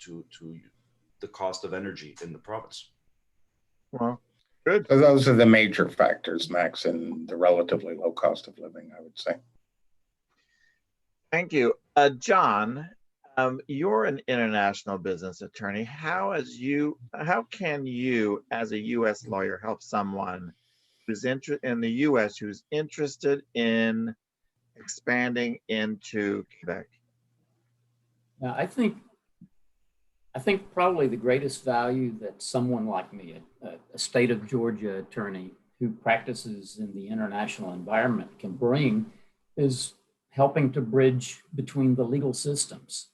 the cost of energy in the province. well, good. So those are the major factors, Max, in the relatively low cost of living, I would say. Thank you. John, you're an international business attorney. How can you, as a U.S. lawyer, help someone who's in the U.S. who's interested in expanding into Quebec? Now, I think I think probably the greatest value that someone like me, a state of Georgia attorney who practices in the international environment, can bring is helping to bridge between the legal systems.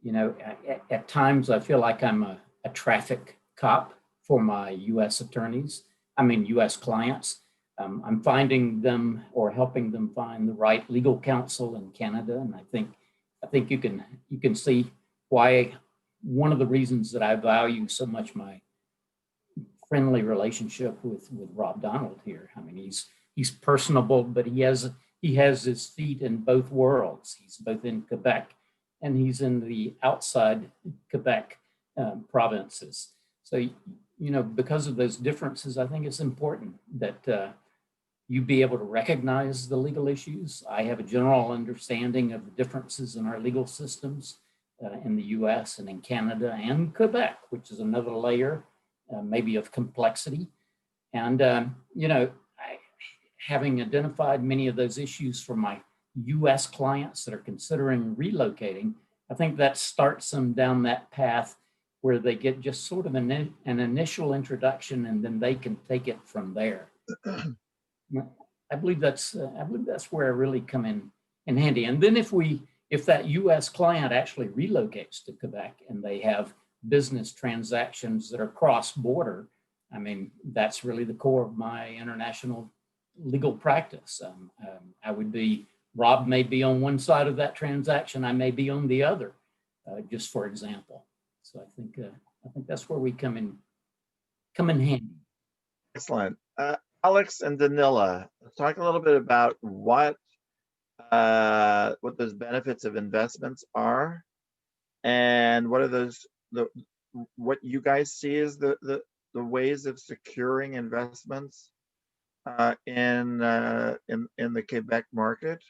You know, at times I feel like I'm a traffic cop for my U.S. attorneys, U.S. clients. I'm finding them or helping them find the right legal counsel in Canada, and I think you can see why one of the reasons that I value so much my friendly relationship with Rob Donald here. I mean, he's personable, but he has his feet in both worlds. He's both in Quebec and he's in the outside Quebec provinces. So, you know, because of those differences, I think it's important that you be able to recognize the legal issues. I have a general understanding of the differences in our legal systems in the US and in Canada and Quebec, which is another layer maybe of complexity. And, you know, having identified many of those issues for my US clients that are considering relocating, I think that starts them down that path where they get just sort of an initial introduction and then they can take it from there. I believe that's where I really come in handy. And then if that US client actually relocates to Quebec and they have business transactions that are cross-border, I mean, that's really the core of my international legal practice. Rob may be on one side of that transaction, I may be on the other, just for example. So I think that's where we come in handy. Excellent. Alex and Danila, let's talk a little bit about what those benefits of investments are, and what are what you guys see as the ways of securing investments in the Quebec market.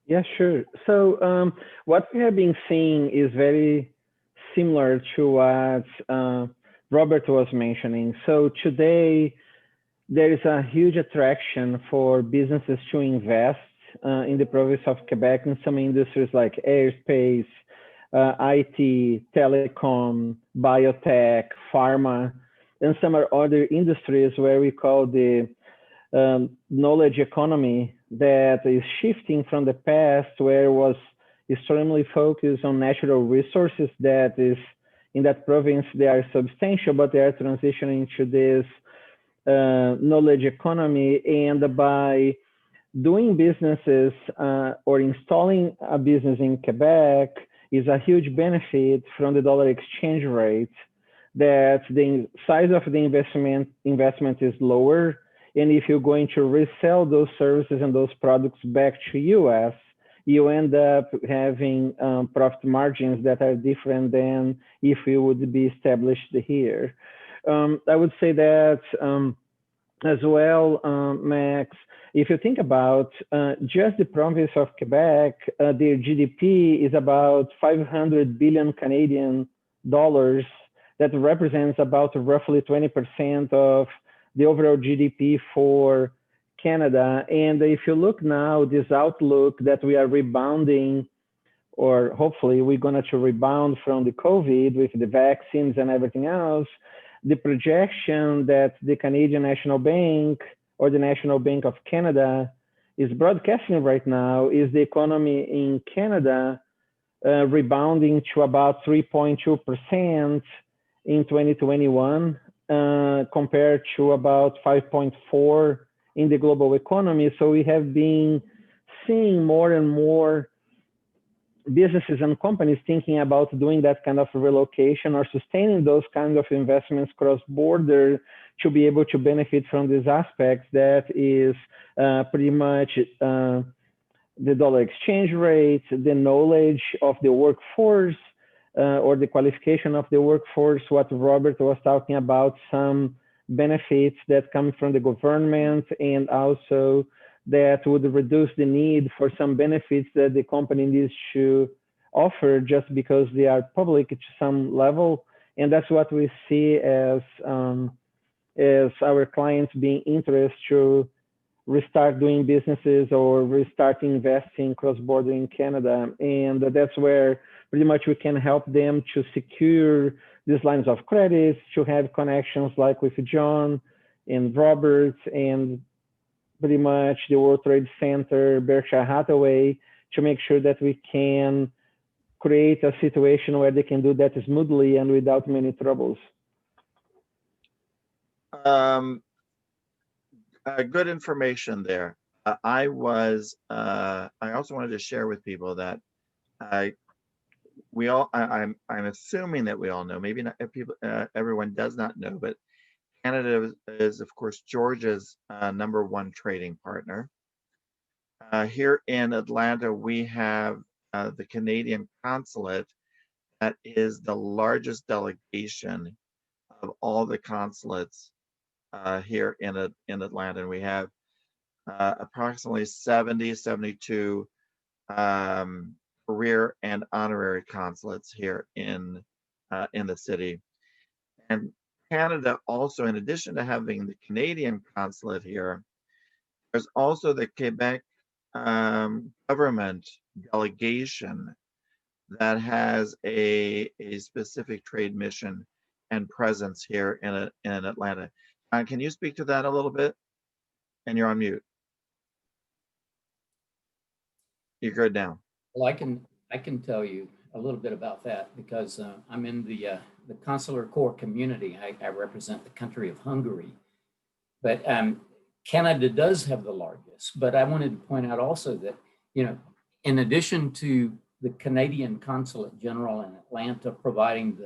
Yeah, sure. So what we have been seeing is very similar to what Robert was mentioning. So today, there is a huge attraction for businesses to invest in the province of Quebec in some industries like airspace, IT, telecom, biotech, pharma, and some other industries where we call the knowledge economy, that is shifting from the past where it was extremely focused on natural resources that is in that province. They are substantial, but they are transitioning to this knowledge economy. And by doing businesses or installing a business in Quebec is a huge benefit from the dollar exchange rate, that the size of the investment is lower. And if you're going to resell those services and those products back to US, you end up having profit margins that are different than if you would be established here. I would say that as well, Max, if you think about just the province of Quebec, their GDP is about 500 billion Canadian dollars. That represents about roughly 20% of the overall GDP for Canada. And if you look now, this outlook that we are rebounding, or hopefully we're going to rebound from the COVID with the vaccines and everything else, the projection that the Canadian National Bank or the National Bank of Canada is broadcasting right now is the economy in Canada rebounding to about 3.2% in 2021, compared to about 5.4% in the global economy. So we have been seeing more and more businesses and companies thinking about doing that kind of relocation or sustaining those kinds of investments cross-border to be able to benefit from these aspects. That is pretty much the dollar exchange rate, the knowledge of the workforce, or the qualification of the workforce, what Robert was talking about, some benefits that come from the government, and also that would reduce the need for some benefits that the company needs to offer just because they are public to some level. And that's what we see as our clients being interested to restart doing businesses or restart investing cross-border in Canada. And that's where pretty much we can help them to secure these lines of credit, to have connections like with John and Robert and pretty much the World Trade Center, Berkshire Hathaway, to make sure that we can create a situation where they can do that smoothly and without many troubles. Good information there. I also wanted to share with people that I'm assuming that we all know, maybe not people, everyone does not know, but Canada is of course Georgia's #1 trading partner. Here in Atlanta, we have the Canadian consulate that is the largest delegation of all the consulates here in Atlanta. And we have approximately 72 career and honorary consulates here in the city. And Canada also, in addition to having the Canadian consulate here, there's also the Québec government delegation that has a specific trade mission and presence here in Atlanta. Can you speak to that a little bit? And you're on mute. You're good now. Well, I can tell you a little bit about that because I'm in the consular corps community. I represent the country of Hungary, but Canada does have the largest. But I wanted to point out also that, you know, in addition to the Canadian Consulate General in Atlanta providing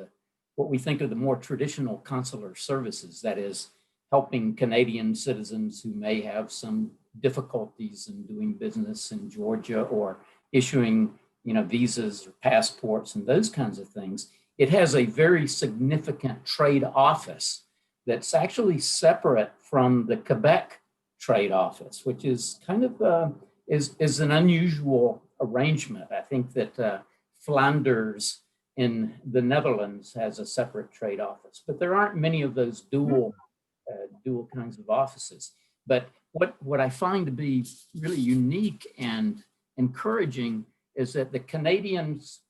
what we think are the more traditional consular services, that is helping Canadian citizens who may have some difficulties in doing business in Georgia or issuing, you know, visas or passports and those kinds of things. It has a very significant trade office that's actually separate from the Quebec trade office, which is kind of is an unusual arrangement. I think that Flanders in the Netherlands has a separate trade office, but there aren't many of those dual kinds of offices. But what I find to be really unique and encouraging is that the Canadians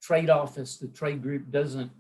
trade office, the trade group doesn't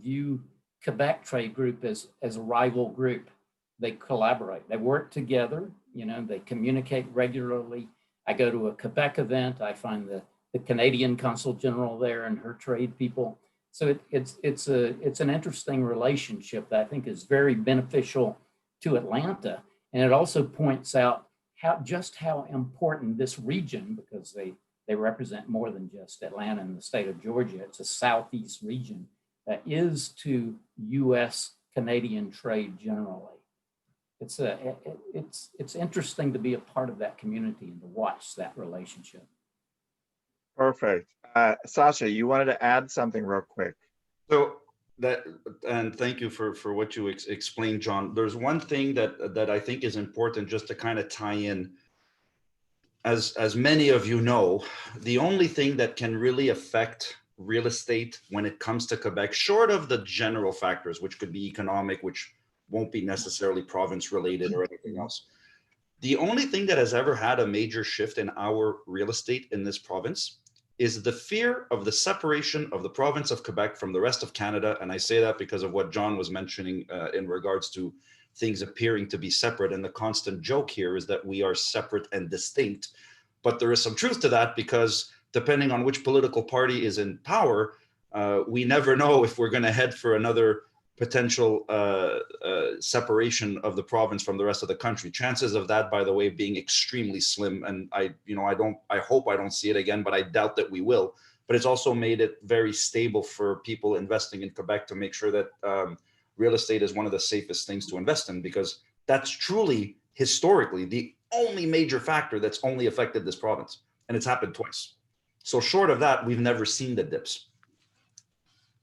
view Quebec trade group as a rival group. They collaborate, they work together, you know, they communicate regularly. I go to a Quebec event, I find the Canadian Consul General there and her trade people. So it's an interesting relationship that I think is very beneficial to Atlanta. And it also points out how important this region, because they represent more than just Atlanta and the state of Georgia, it's a southeast region, is to U.S.-Canadian trade generally. It's interesting to be a part of that community and to watch that relationship. Perfect. Sasha, you wanted to add something real quick. So and thank you for what you explained, John. There's one thing that I think is important just to kind of tie in. As many of you know, the only thing that can really affect real estate when it comes to Quebec, short of the general factors, which could be economic, which won't be necessarily province related or anything else. The only thing that has ever had a major shift in our real estate in this province is the fear of the separation of the province of Quebec from the rest of Canada. And I say that because of what John was mentioning in regards to things appearing to be separate. And the constant joke here is that we are separate and distinct. But there is some truth to that because depending on which political party is in power, we never know if we're going to head for another potential separation of the province from the rest of the country. Chances of that, by the way, being extremely slim. And I hope I don't see it again, but I doubt that we will. But it's also made it very stable for people investing in Quebec to make sure that real estate is one of the safest things to invest in, because that's truly historically the only major factor that's only affected this province. And it's happened twice. So short of that, we've never seen the dips.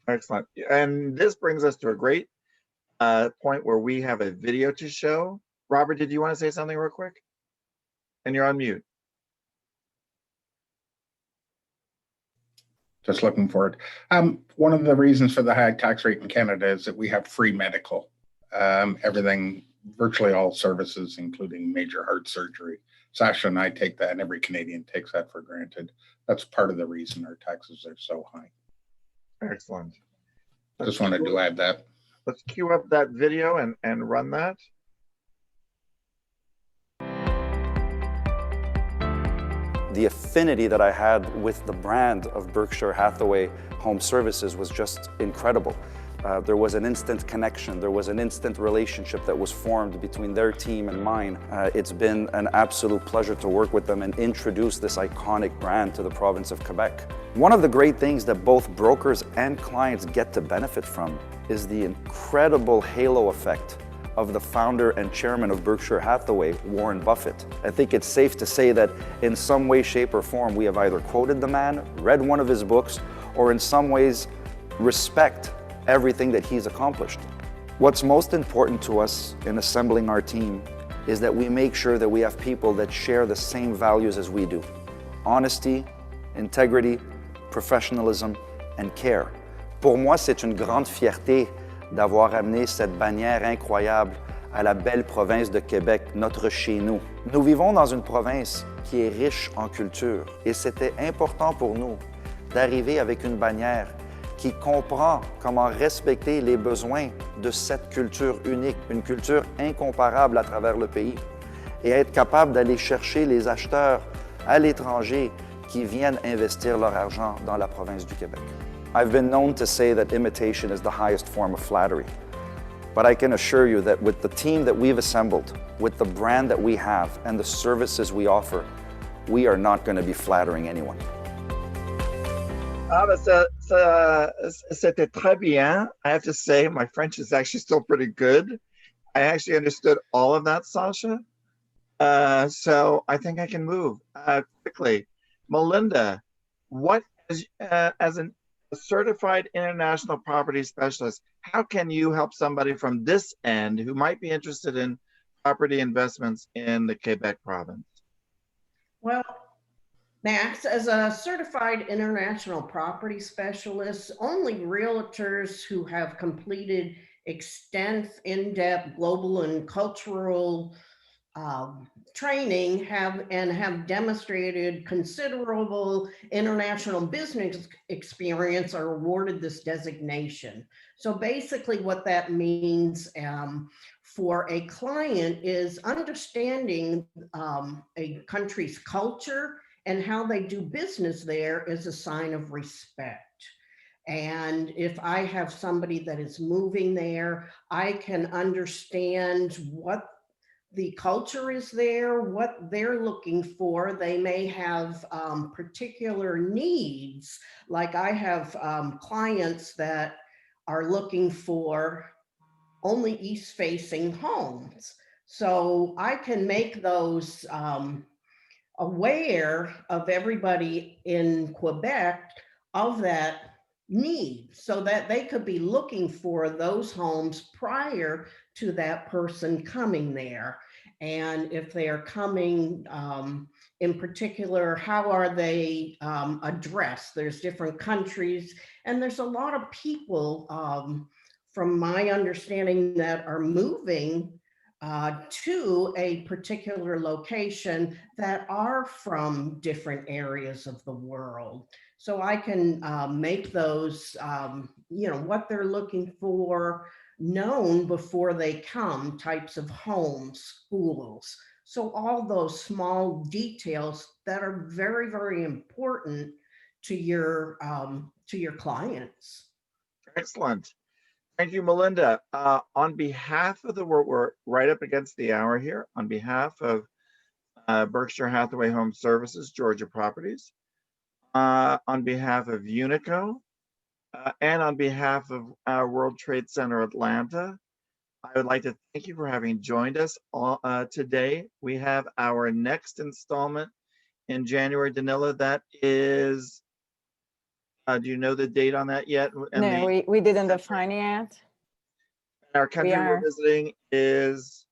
Excellent. And this brings us to a great point where we have a video to show. Robert, did you want to say something real quick? And you're on mute. Just looking forward. One of the reasons for the high tax rate in Canada is that we have free medical. Everything virtually all services, including major heart surgery. Sasha and I take that, and every Canadian takes that for granted. That's part of the reason our taxes are so high. Excellent. Just wanted to add that. Let's cue up that video and run that. The affinity that I had with the brand of Berkshire Hathaway Home Services was just incredible. There was an instant connection. There was an instant relationship that was formed between their team and mine. It's been an absolute pleasure to work with them and introduce this iconic brand to the province of Quebec. One of the great things that both brokers and clients get to benefit from is the incredible halo effect of the founder and chairman of Berkshire Hathaway, Warren Buffett. I think it's safe to say that in some way, shape, or form, we have either quoted the man, read one of his books, or in some ways respect everything that he's accomplished. What's most important to us in assembling our team is that we make sure that we have people that share the same values as we do. Honesty, integrity, professionalism, and care. Pour moi, c'est une grande fierté d'avoir amené cette bannière incroyable à la belle province de Québec, notre chez nous. Nous vivons dans une province qui est riche en culture et c'était important pour nous d'arriver avec une bannière qui comprend comment respecter les besoins de cette culture unique, une culture incomparable à travers le pays, et être capable d'aller chercher les acheteurs à l'étranger qui viennent investir leur argent dans la province du Québec. I've been known to say that imitation is the highest form of flattery, but I can assure you that with the team that we've assembled, with the brand that we have and the services we offer, we are not going to be flattering anyone. Ah, c'était très bien. I have to say, my French is actually still pretty good. I actually understood all of that, Sasha. So I think I can move quickly. Melinda, what is, as a certified international property specialist, how can you help somebody from this end who might be interested in property investments in the Quebec province? Well, Max, as a certified international property specialist, only realtors who have completed extensive, in-depth global and cultural training have demonstrated considerable international business experience are awarded this designation. So basically what that means for a client is understanding a country's culture and how they do business there is a sign of respect. And if I have somebody that is moving there, I can understand what the culture is there, what they're looking for. They may have particular needs. Like I have clients that are looking for only east-facing homes. So I can make those aware of everybody in Quebec of that need so that they could be looking for those homes prior to that person coming there. And if they are coming in particular, how are they addressed? There's different countries and there's a lot of people from my understanding that are moving to a particular location that are from different areas of the world. So I can make those, what they're looking for known before they come, types of homes, schools. So all those small details that are very, very important to your clients. Excellent. Thank you, Melinda. On behalf of we're right up against the hour here. On behalf of Berkshire Hathaway Home Services, Georgia Properties, on behalf of Unico, and on behalf of World Trade Center Atlanta, I would like to thank you for having joined us today. We have our next installment in January. Danila, that is, do you know the date on that yet? No, we didn't define yet. Our country we're visiting is,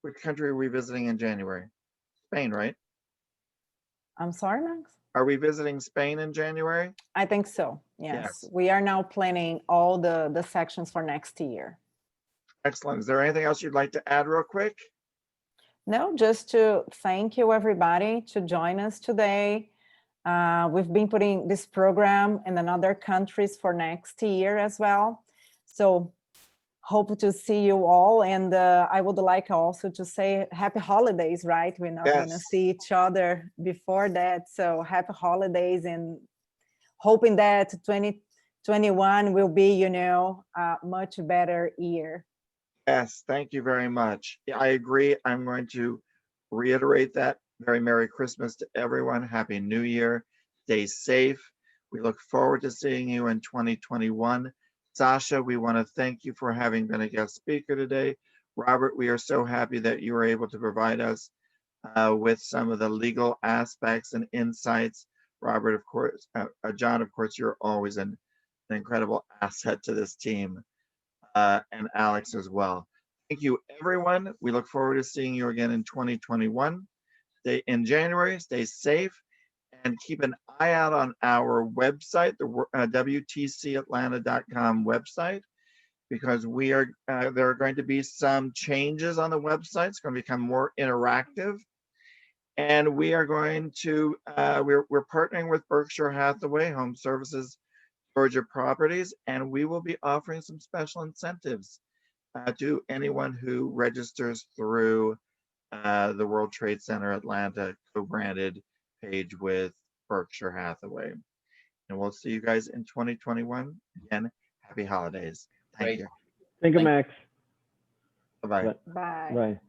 which country are we visiting in January? Spain, right? I'm sorry, Max? Are we visiting Spain in January? I think so, yes. We are now planning all the sections for next year. Excellent. Is there anything else you'd like to add real quick? No, just to thank you everybody to join us today. We've been putting this program in other countries for next year as well. So hope to see you all. And I would like also to say happy holidays, right? We're not going to Yes. see each other before that. So happy holidays, and hoping that 2021 will be, you know, a much better year. Yes, thank you very much. Yeah, I agree. I'm going to reiterate that. Very Merry Christmas to everyone. Happy New Year. Stay safe. We look forward to seeing you in 2021. Sasha, we want to thank you for having been a guest speaker today. Robert, we are so happy that you were able to provide us with some of the legal aspects and insights. Robert, of course, John, of course, you're always an incredible asset to this team. And Alex as well. Thank you, everyone. We look forward to seeing you again in 2021. Stay in January, stay safe, and keep an eye out on our website, the WTCatlanta.com website, because there are going to be some changes on the website. It's going to become more interactive. And we are going to, we're partnering with Berkshire Hathaway, HomeServices, Georgia Properties, and we will be offering some special incentives to anyone who registers through the World Trade Center Atlanta co-branded page with Berkshire Hathaway. And we'll see you guys in 2021. Again, happy holidays. Thank you. Thank you, Max. Bye-bye. Bye. Bye.